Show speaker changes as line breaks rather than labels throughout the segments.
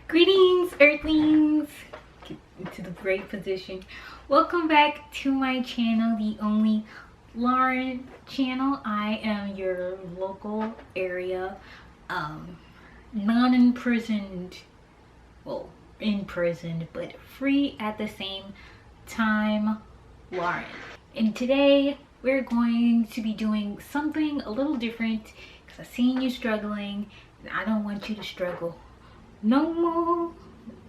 Greetings, Earthlings! Get into the great position. Welcome back to my channel, the Only Lauren channel. I am your local area, non-imprisoned, well, imprisoned, but free at the same time, Lauren. And today we're going to be doing something a little different because I've seen you struggling and I don't want you to struggle no more.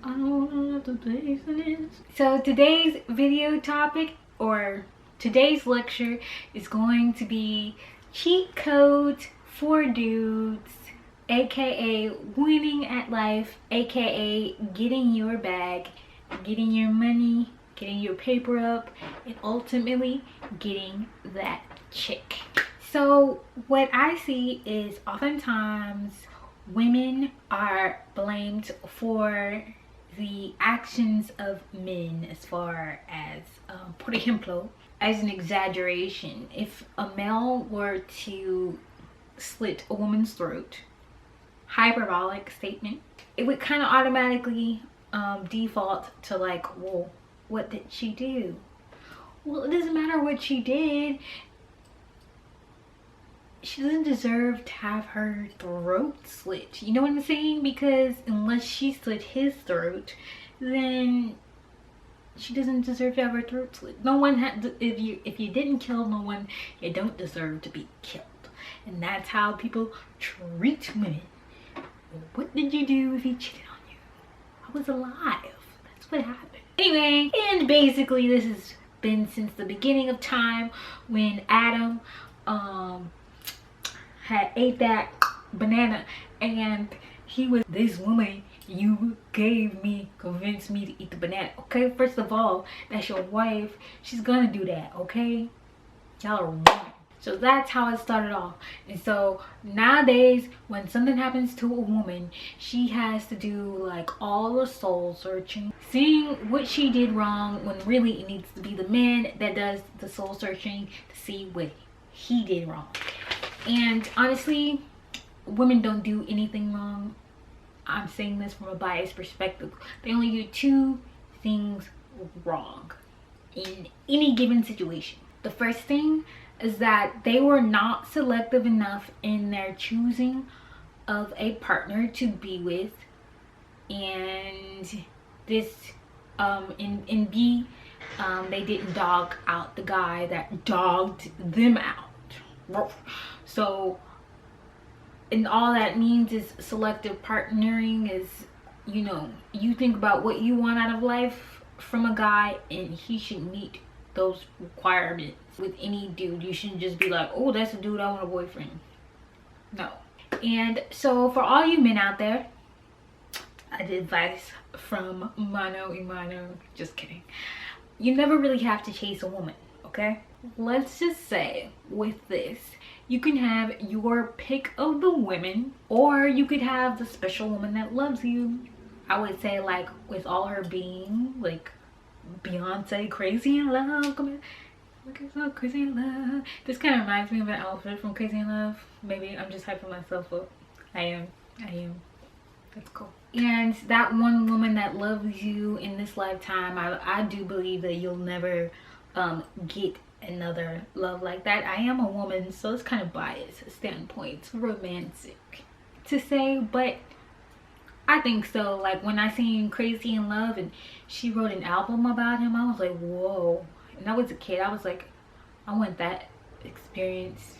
I don't have to pay for this. So today's video topic, or today's lecture, is going to be cheat codes for dudes, aka winning at life, aka getting your bag, getting your money, getting your paper up, and ultimately getting that chick. So what I see is oftentimes women are blamed for the actions of men, as far as, por ejemplo, as an exaggeration. If a male were to slit a woman's throat, hyperbolic statement, it would kind of automatically default to like, well, what did she do? Well, it doesn't matter what she did. She doesn't deserve to have her throat slit. You know what I'm saying? Because unless she slit his throat, then she doesn't deserve to have her throat slit. No one had. If you didn't kill no one, you don't deserve to be killed. And that's how people treat women. What did you do if he cheated on you? I was alive. That's what happened. Anyway, and basically this has been since the beginning of time, when Adam had ate that banana and he was, this woman you gave me convinced me to eat the banana. Okay, first of all, that's your wife. She's gonna do that, okay? Y'all are wrong. So that's how it started off. And so nowadays, when something happens to a woman, she has to do like all the soul searching, seeing what she did wrong, when really it needs to be the man that does the soul searching to see what he did wrong. And honestly, women don't do anything wrong. I'm saying this from a biased perspective. They only do two things wrong in any given situation. The first thing is that they were not selective enough in their choosing of a partner to be with. And this, in B, they didn't dog out the guy that dogged them out. So, and all that means is selective partnering is, you know, you think about what you want out of life from a guy and he should meet those requirements. With any dude, you shouldn't just be like, oh, that's a dude, I want a boyfriend. No. And so for all you men out there, I did advice from mano y mano, just kidding. You never really have to chase a woman, okay? Let's just say with this, you can have your pick of the women, or you could have the special woman that loves you. I would say, like, with all her being, like Beyonce, Crazy in Love. Come here, look at so Crazy in Love. This kind of reminds me of an outfit from Crazy in Love. Maybe I'm just hyping myself up. I am. That's cool. And that one woman that loves you in this lifetime, I do believe that you'll never get another love like that. I am a woman, so it's kind of biased standpoint. It's romantic to say, but I think so. Like when I seen Crazy in Love and she wrote an album about him, I was like, whoa. And I was a kid, I was like, I want that experience.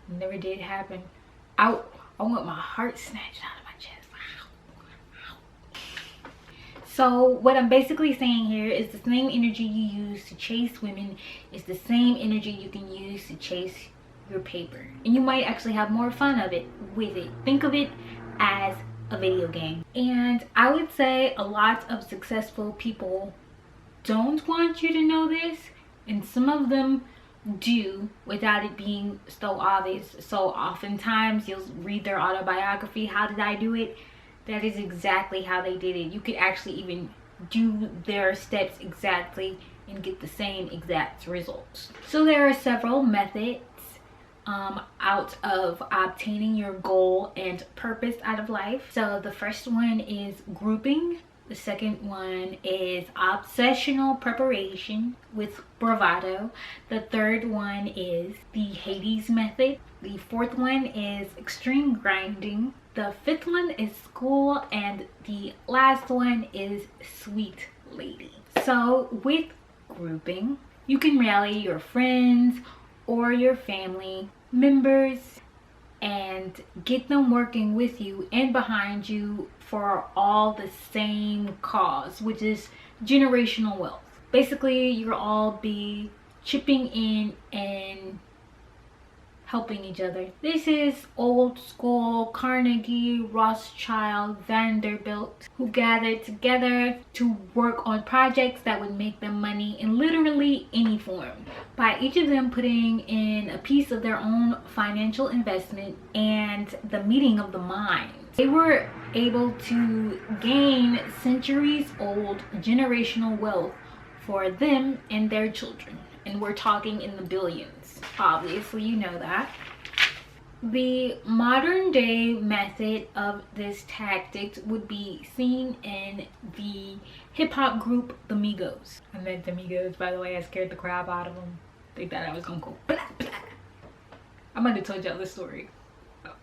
Never did happen. I want my heart snatched out of my chest. So what I'm basically saying here is the same energy you use to chase women is the same energy you can use to chase your paper. And you might actually have more fun with it. Think of it as a video game. And I would say a lot of successful people don't want you to know this, and some of them do without it being so obvious. So oftentimes you'll read their autobiography, how did I do it? That is exactly how they did it. You could actually even do their steps exactly and get the same exact results. So there are several methods out of obtaining your goal and purpose out of life. So the first one is grouping. The second one is obsessional preparation with bravado. The third one is the Heydays method. The fourth one is extreme grinding. The fifth one is school, and the last one is sweet lady. So with grouping, you can rally your friends or your family members and get them working with you and behind you for all the same cause, which is generational wealth. Basically, you'll all be chipping in and helping each other. This is old school Carnegie, Rothschild, Vanderbilt, who gathered together to work on projects that would make them money in literally any form, by each of them putting in a piece of their own financial investment and the meeting of the minds. They were able to gain centuries old generational wealth for them and their children, and we're talking in the billions. Obviously, you know that. The modern day method of this tactic would be seen in the hip-hop group the Migos. I meant the Migos, by the way. I scared the crap out of them. They thought I was gonna go blah, blah. I might have told y'all this story.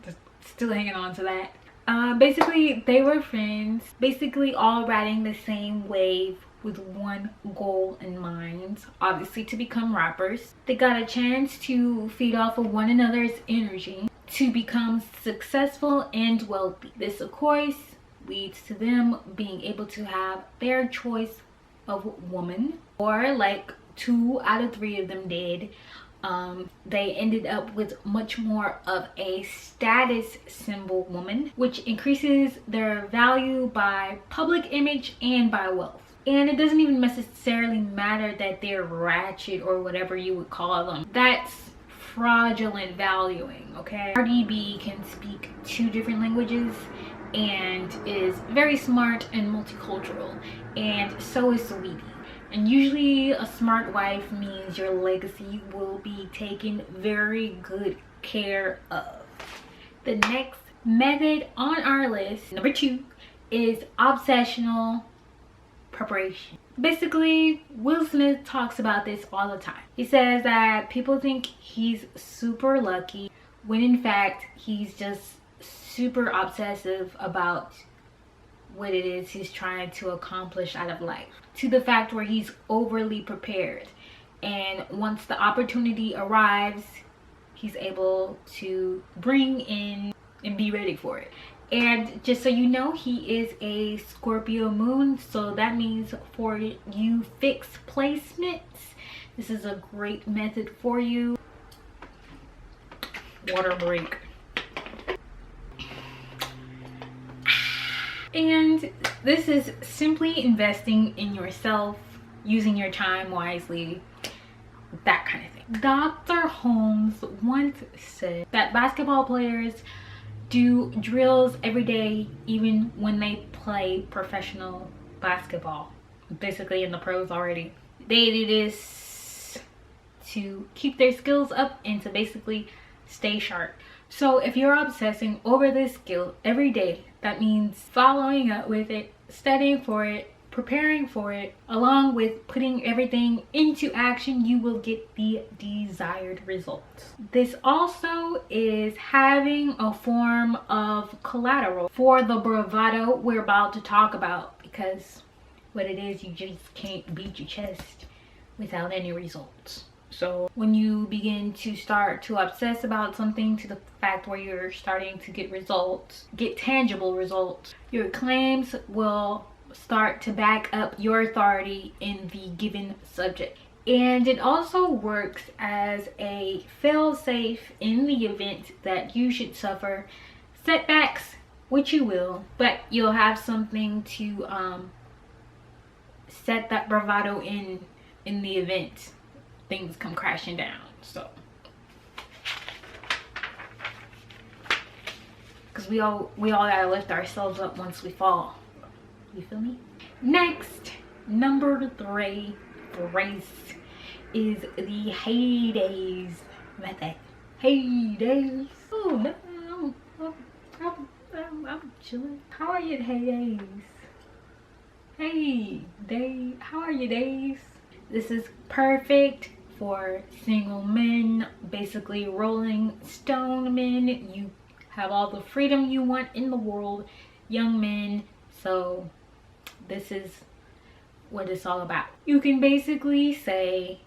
Just still hanging on to that. Basically, they were friends, basically all riding the same wave with one goal in mind, obviously to become rappers. They got a chance to feed off of one another's energy to become successful and wealthy. This, of course, leads to them being able to have their choice of woman, or like 2 out of 3 of them did. They ended up with much more of a status symbol woman, which increases their value by public image and by wealth. And it doesn't even necessarily matter that they're ratchet or whatever you would call them. That's fraudulent valuing, okay? Cardi B can speak 2 different languages and is very smart and multicultural, and so is Sweetie. And usually a smart wife means your legacy will be taken very good care of. The next method on our list, number 2, is obsessional preparation. Basically, Will Smith talks about this all the time. He says that people think he's super lucky when in fact he's just super obsessive about what it is he's trying to accomplish out of life, to the fact where he's overly prepared, and once the opportunity arrives, he's able to bring in and be ready for it. And just so you know, he is a Scorpio moon, so that means for you fixed placements, this is a great method for you. Water break. And this is simply investing in yourself, using your time wisely, that kind of thing. Dr. Holmes once said that basketball players do drills every day, even when they play professional basketball. Basically in the pros already. They do this to keep their skills up and to basically stay sharp. So if you're obsessing over this skill every day, that means following up with it, studying for it, preparing for it, along with putting everything into action, you will get the desired results. This also is having a form of collateral for the bravado we're about to talk about, because what it is, you just can't beat your chest without any results. So when you begin to start to obsess about something to the fact where you're starting to get results, get tangible results, your claims will start to back up your authority in the given subject. And it also works as a fail-safe in the event that you should suffer setbacks, which you will, but you'll have something to set that bravado in the event things come crashing down. So because we all gotta lift ourselves up once we fall. You feel me? Next, number 3 brace is the heydays method. heydays. Oh no, I'm chilling. How are your heydays? Hey day, how are your days? This is perfect for single men, basically rolling stone men. You have all the freedom you want in the world, young men. So this is what it's all about. You can basically say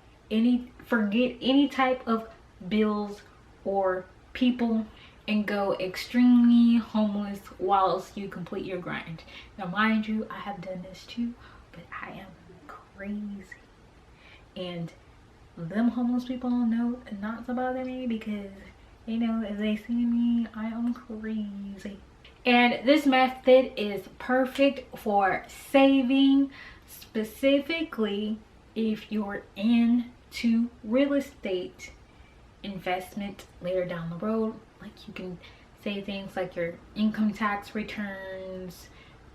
forget any type of bills or people and go extremely homeless whilst you complete your grind. Now mind you, I have done this too, but I am crazy, and them homeless people know not to bother me because they know if they see me, I am crazy. And this method is perfect for saving, specifically if you're into real estate investment later down the road. Like, you can say things like your income tax returns,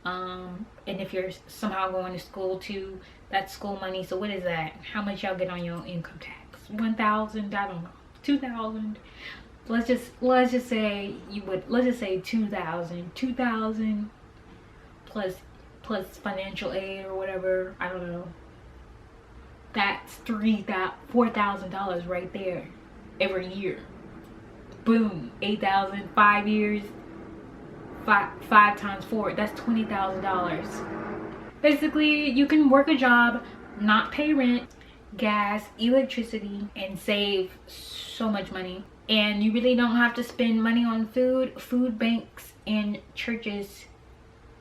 and if you're somehow going to school too, that's school money. So what is that? How much y'all get on your income tax? 1,000? I don't know. 2,000? Let's just say you would. Let's just say 2,000. 2,000 plus financial aid or whatever. I don't know. That's $4,000 right there every year. Boom, 8,000, 5 years, five times 4, that's $20,000. Basically, you can work a job, not pay rent, gas, electricity, and save so much money. And you really don't have to spend money on food. Food banks and churches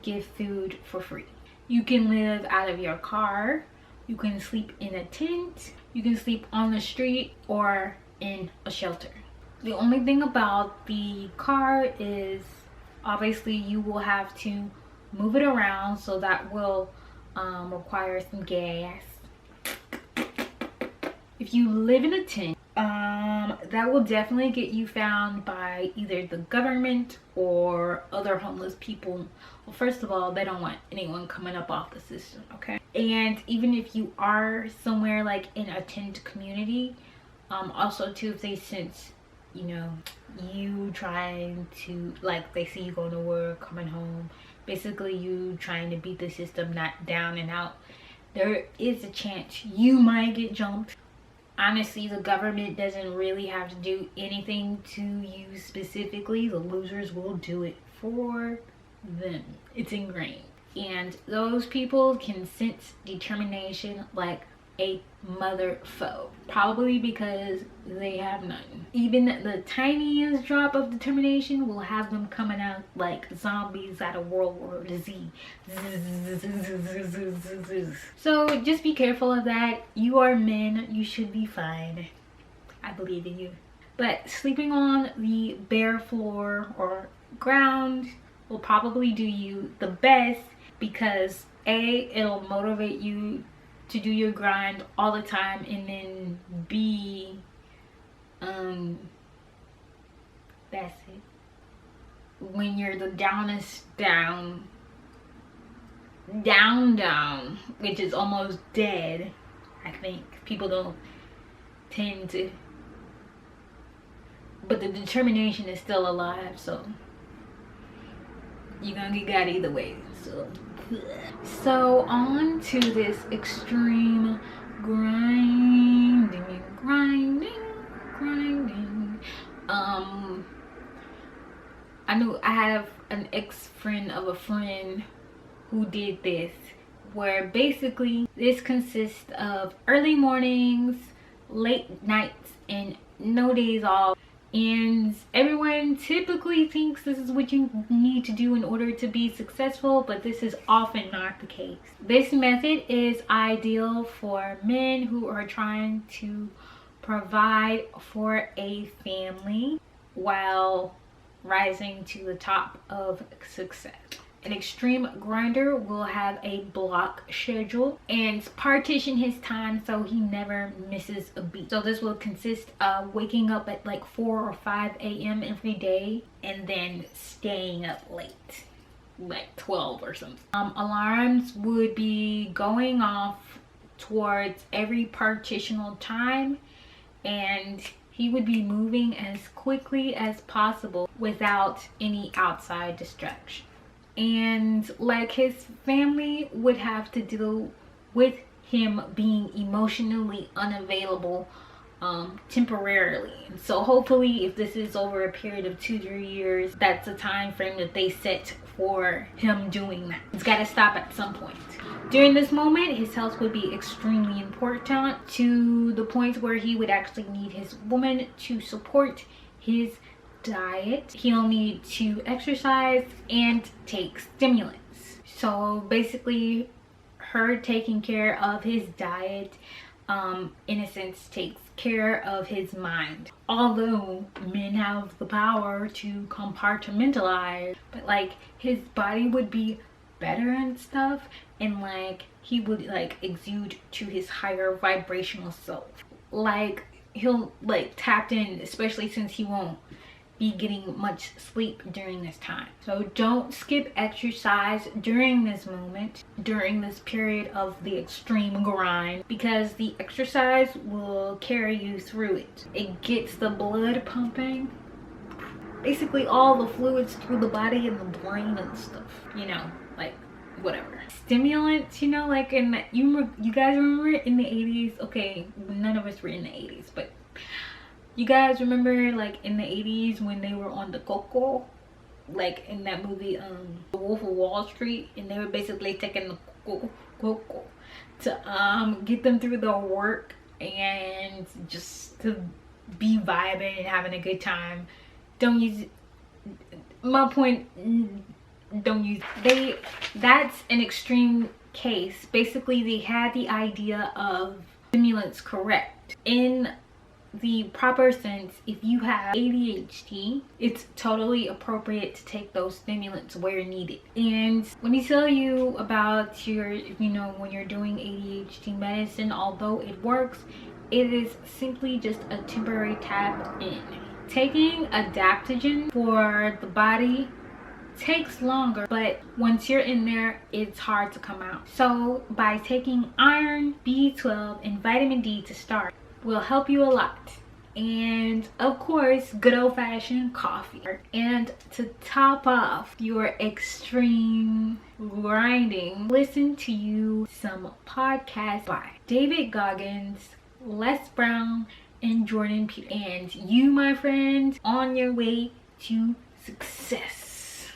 give food for free. You can live out of your car. You can sleep in a tent. You can sleep on the street or in a shelter. The only thing about the car is obviously you will have to move it around, so that will require some gas. If you live in a tent, that will definitely get you found by either the government or other homeless people. Well, first of all, they don't want anyone coming up off the system, okay? And even if you are somewhere like in a tent community, also too, if they sense, you know, you trying to, like, they see you going to work, coming home, basically you trying to beat the system, not down and out, there is a chance you might get jumped. Honestly, the government doesn't really have to do anything to you specifically. The losers will do it for them. It's ingrained. And those people can sense determination like a mother foe, probably because they have none. Even the tiniest drop of determination will have them coming out like zombies out of World War Z. So just be careful of that. You are men, you should be fine. I believe in you. But sleeping on the bare floor or ground will probably do you the best, because A, it'll motivate you to do your grind all the time, and then B, that's it. When you're the downest down, which is almost dead, I think people don't tend to, but the determination is still alive, so you're gonna get got either way. So on to this extreme grinding. I knew I have an ex-friend of a friend who did this, where basically this consists of early mornings, late nights, and no days off. And everyone typically thinks this is what you need to do in order to be successful, but this is often not the case. This method is ideal for men who are trying to provide for a family while rising to the top of success. An extreme grinder will have a block schedule and partition his time so he never misses a beat. So this will consist of waking up at like 4 or 5 a.m. every day and then staying up late, like 12 or something. Alarms would be going off towards every partitional time, and he would be moving as quickly as possible without any outside distraction. And like his family would have to deal with him being emotionally unavailable temporarily. And so hopefully, if this is over a period of 2-3 years, that's a time frame that they set for him doing that. It's got to stop at some point. During this moment, his health would be extremely important, to the point where he would actually need his woman to support his diet. He'll need to exercise and take stimulants. So basically, her taking care of his diet, in a sense, takes care of his mind. Although men have the power to compartmentalize, but like his body would be better and stuff, and like he would like exude to his higher vibrational self. Like he'll like tapped in, especially since he won't be getting much sleep during this time. So don't skip exercise during this moment, during this period of the extreme grind, because the exercise will carry you through it. It gets the blood pumping, basically all the fluids through the body and the brain and stuff, you know, like whatever. Stimulants, you know, like in the, you guys remember in the 80s? Okay, none of us were in the 80s, but you guys remember like in the 80s when they were on the cocoa, like in that movie The Wolf of Wall Street, and they were basically taking the cocoa to get them through their work and just to be vibing and having a good time. Don't use, my point, don't use, that's an extreme case. Basically they had the idea of stimulants correct. In the proper sense, if you have ADHD, it's totally appropriate to take those stimulants where needed. And let me tell you about your, you know, when you're doing ADHD medicine, although it works, it is simply just a temporary tap in. Taking adaptogen for the body takes longer, but once you're in there, it's hard to come out. So by taking iron, B12, and vitamin D to start will help you a lot. And of course, good old-fashioned coffee. And to top off your extreme grinding, listen to you some podcasts by David Goggins, Les Brown, and Jordan Peterson. And you, my friend, on your way to success.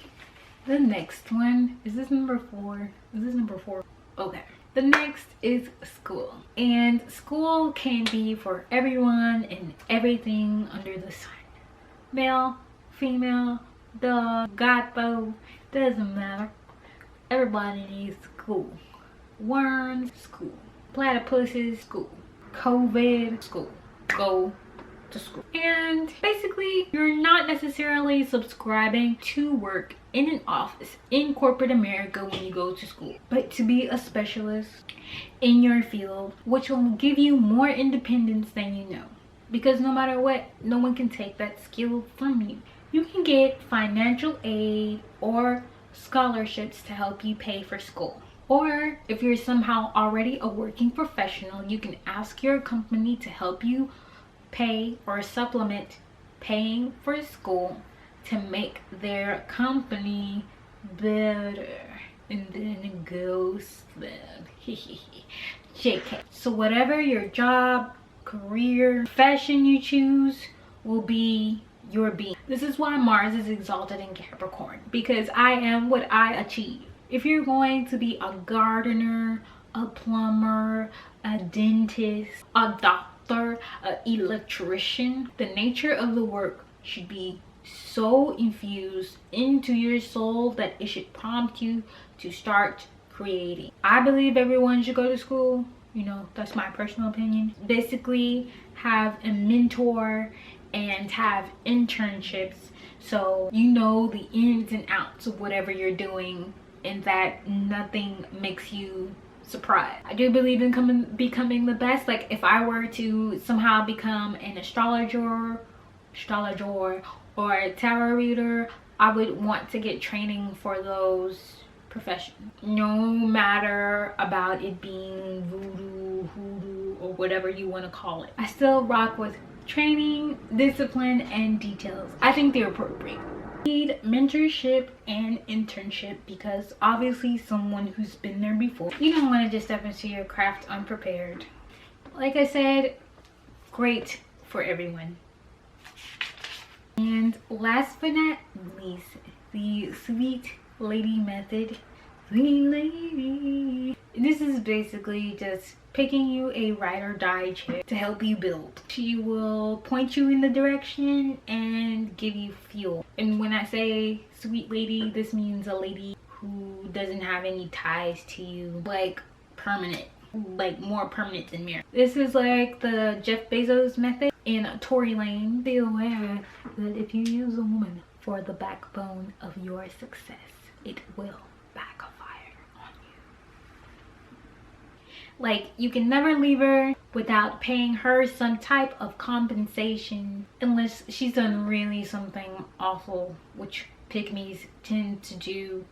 The next one, is this number 4? Is this number 4? Okay. The next is school. And school can be for everyone and everything under the sun. Male, female, dog, gato, doesn't matter. Everybody needs school. Worms, school. Platypuses, school. COVID, school. Go to school. And basically, you're not necessarily subscribing to work in an office in corporate America when you go to school, but to be a specialist in your field, which will give you more independence than you know. Because no matter what, no one can take that skill from you. You can get financial aid or scholarships to help you pay for school. Or if you're somehow already a working professional, you can ask your company to help you pay or supplement paying for school to make their company better. And then it goes then. JK. So whatever your job, career, profession you choose will be your being. This is why Mars is exalted in Capricorn, because I am what I achieve. If you're going to be a gardener, a plumber, a dentist, a doctor, an electrician, the nature of the work should be so infused into your soul that it should prompt you to start creating. I believe everyone should go to school. You know, that's my personal opinion. Basically, have a mentor and have internships so you know the ins and outs of whatever you're doing, and that nothing makes you surprised. I do believe in becoming the best. Like if I were to somehow become an astrologer or a tarot reader, I would want to get training for those professions. No matter about it being voodoo, hoodoo, or whatever you want to call it. I still rock with training, discipline, and details. I think they're appropriate. Need mentorship and internship because obviously someone who's been there before. You don't want to just step into your craft unprepared. Like I said, great for everyone. And last but not least, the sweet lady method. Sweet lady. This is basically just picking you a ride or die chick to help you build. She will point you in the direction and give you fuel. And when I say sweet lady, this means a lady who doesn't have any ties to you, like permanent, like more permanent than marriage. This is like the Jeff Bezos method in Tory Lane. Be aware that if you use a woman for the backbone of your success, it will backfire on you. Like, you can never leave her without paying her some type of compensation, unless she's done really something awful, which pygmies tend to do.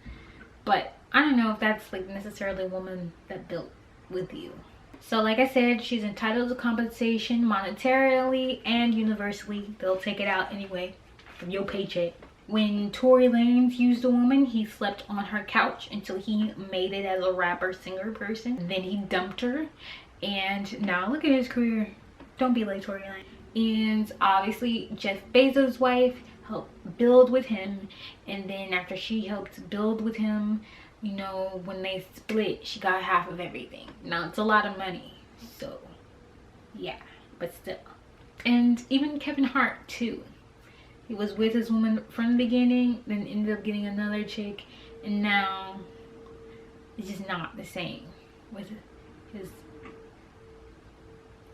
But I don't know if that's like necessarily a woman that built with you. So like I said, she's entitled to compensation monetarily and universally. They'll take it out anyway from your paycheck. When Tory Lanez used a woman, he slept on her couch until he made it as a rapper, singer person. Then he dumped her, and now look at his career. Don't be like Tory Lanez. And obviously Jeff Bezos' wife helped build with him, and then after she helped build with him, you know, when they split, she got half of everything. Now it's a lot of money, so yeah, but still. And even Kevin Hart too. He was with his woman from the beginning, then ended up getting another chick, and now it's just not the same with his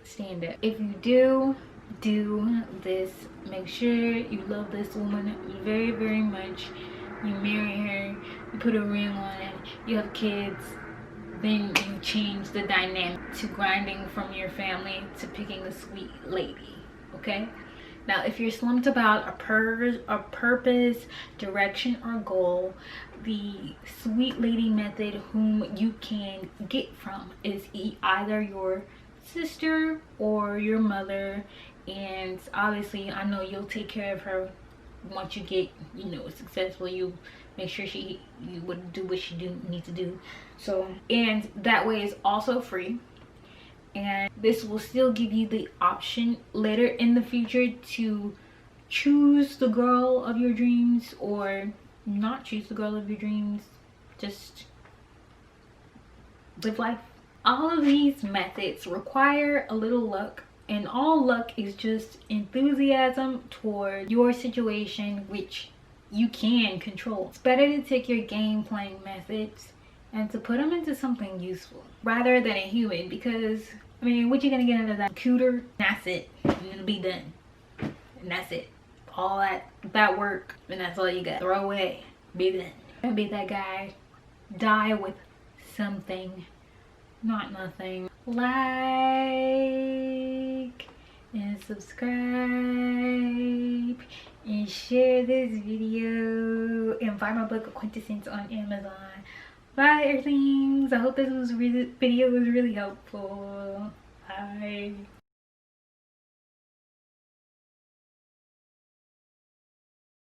stand-up. If you do this, make sure you love this woman very, very much. You marry her, you put a ring on it, you have kids, then you change the dynamic to grinding from your family to picking a sweet lady, okay? Now, if you're slumped about a purpose, direction, or goal, the sweet lady method whom you can get from is either your sister or your mother. And obviously, I know you'll take care of her once you get, you know, successful. You make sure you would do what you need to do. So, and that way is also free. And this will still give you the option later in the future to choose the girl of your dreams or not choose the girl of your dreams. Just live life. All of these methods require a little luck, and all luck is just enthusiasm toward your situation, which you can control. It's better to take your game playing methods and to put them into something useful rather than a human, because I mean, what you gonna get out of that cooter? That's it, and it'll be done, and that's it. All that work, and that's all you got. Throw away, be done. Don't be that guy. Die with something, not nothing. Like and subscribe and share this video and buy my book Quintessence on Amazon. Bye, earthlings. I hope this video was really helpful. Bye.